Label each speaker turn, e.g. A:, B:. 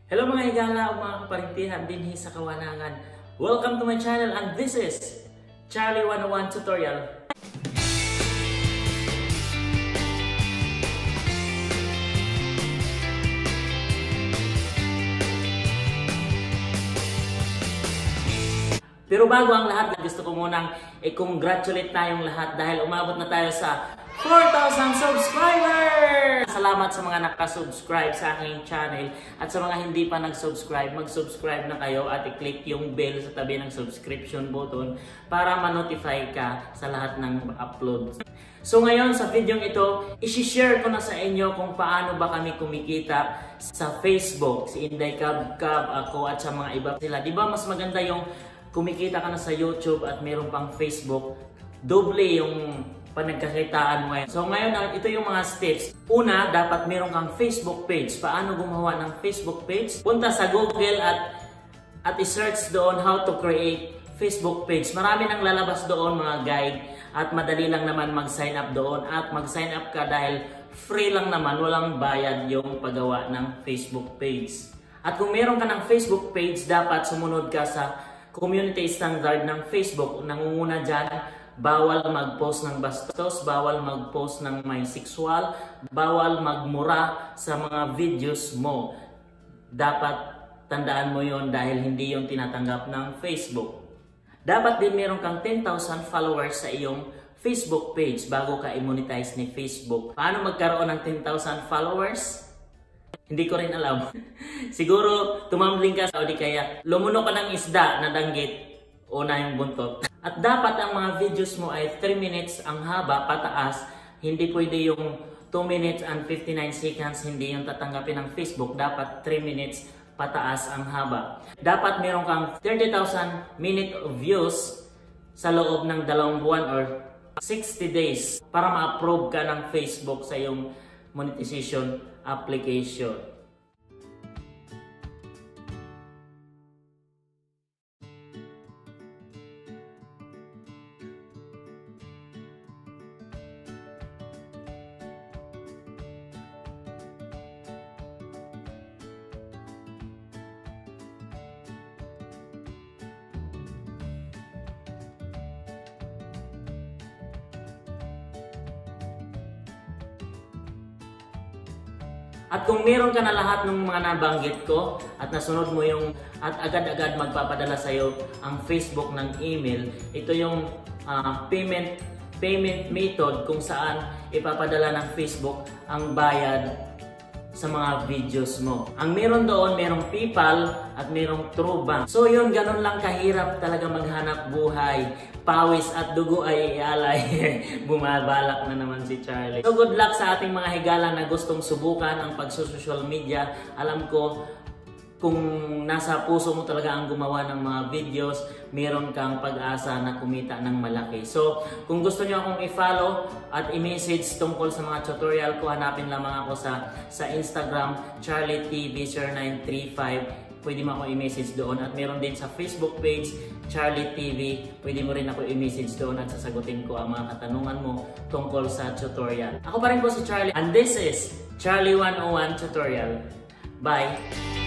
A: Hello mga higala o mga kaparintihan dinhi sa kawanangan. Welcome to my channel and this is Charlie 101 Tutorial. Pero bago ang lahat, gusto ko munang i-congratulate tayong lahat dahil umabot na tayo sa 4,000 subscribers! Salamat sa mga nakasubscribe sa aking channel at sa mga hindi pa nag-subscribe, mag-subscribe na kayo at i-click yung bell sa tabi ng subscription button para ma-notify ka sa lahat ng upload. So ngayon sa video ito, i-share ko na sa inyo kung paano ba kami kumikita sa Facebook. Si Inday Cab, ako at sa mga iba sila. Diba mas maganda yung kumikita ka na sa YouTube at meron pang Facebook, doble yung panagkakitaan mo. So ngayon, ito yung mga steps. Una, dapat meron kang Facebook page. Paano gumawa ng Facebook page? Punta sa Google at i-search doon how to create Facebook page. Marami nang lalabas doon mga guide at madali lang naman mag-sign up doon. At mag-sign up ka dahil free lang naman, walang bayad yung paggawa ng Facebook page. At kung meron ka ng Facebook page, dapat sumunod ka sa community standard ng Facebook. Nangunguna dyan, bawal mag-post ng bastos, bawal mag-post ng may sexual, bawal magmura sa mga videos mo. Dapat tandaan mo yon dahil hindi yon tinatanggap ng Facebook. Dapat din meron kang 10,000 followers sa iyong Facebook page bago ka i-monetize ni Facebook. Paano magkaroon ng 10,000 followers? Hindi ko rin alam. Siguro tumambling ka o di kaya lumuno ka ng isda na danggit o na yung buntot. At dapat ang mga videos mo ay 3 minutes ang haba pataas. Hindi pwede yung 2 minutes and 59 seconds. Hindi yung tatanggapin ng Facebook. Dapat 3 minutes pataas ang haba. Dapat meron kang 30,000 minute of views sa loob ng 2 buwan or 60 days para ma-approve ka ng Facebook sa iyong monetization application. At kung meron ka na lahat ng mga nabanggit ko at nasunod mo yung at agad-agad magpapadala sa iyo ang Facebook ng email, ito yung payment method kung saan ipapadala ng Facebook ang bayad sa mga videos mo. Ang meron doon, merong PayPal at merong TrueBank. So yun, ganun lang kahirap talaga maghanap buhay. Pawis at dugo ay ialay. Bumabalak na naman si Charlie. So good luck sa ating mga higala na gustong subukan ang pagsusocial media. Alam ko, kung nasa puso mo talaga ang gumawa ng mga videos, meron kang pag-asa na kumita ng malaki. So, kung gusto niyo akong i-follow at i-message tungkol sa mga tutorial ko, hanapin lamang ako sa Instagram, CharlieTV0935. Pwede mo ako i-message doon. At meron din sa Facebook page, Charlie TV. Pwede mo rin ako i-message doon at sasagutin ko ang mga katanungan mo tungkol sa tutorial. Ako pa rin po si Charlie and this is Charlie 101 Tutorial. Bye!